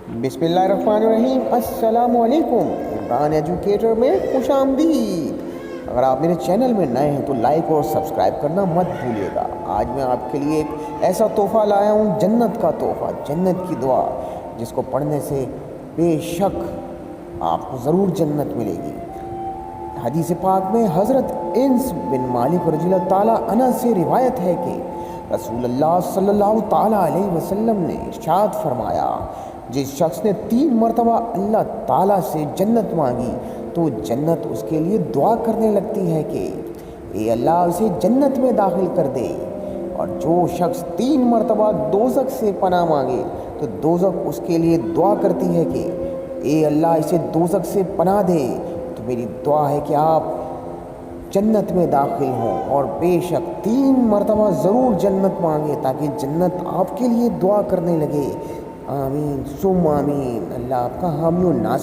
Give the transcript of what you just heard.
بسم اللہ الرحمن الرحیم۔ السلام علیکم، عمران ایجوکیٹر میں خوش آمدید۔ اگر آپ میرے چینل میں نئے ہیں تو لائک اور سبسکرائب کرنا مت بھولیے گا۔ آج میں آپ کے لیے ایک ایسا تحفہ لایا ہوں، جنت کا تحفہ، جنت کی دعا، جس کو پڑھنے سے بے شک آپ کو ضرور جنت ملے گی۔ حدیث پاک میں حضرت انس بن مالک رضی اللہ تعالیٰ عنہ سے روایت ہے کہ رسول اللہ صلی اللہ تعالیٰ علیہ وسلم نے ارشاد فرمایا، جس شخص نے 3 مرتبہ اللہ تعالیٰ سے جنت مانگی تو جنت اس کے لیے دعا کرنے لگتی ہے کہ اے اللہ اسے جنت میں داخل کر دے، اور جو شخص 3 مرتبہ دوزخ سے پناہ مانگے تو دوزخ اس کے لیے دعا کرتی ہے کہ اے اللہ اسے دوزخ سے پناہ دے۔ تو میری دعا ہے کہ آپ جنت میں داخل ہوں، اور بے شک 3 مرتبہ ضرور جنت مانگے تاکہ جنت آپ کے لیے دعا کرنے لگے۔ آمین ثم آمین۔ اللہ آپ کا حامی و ناصر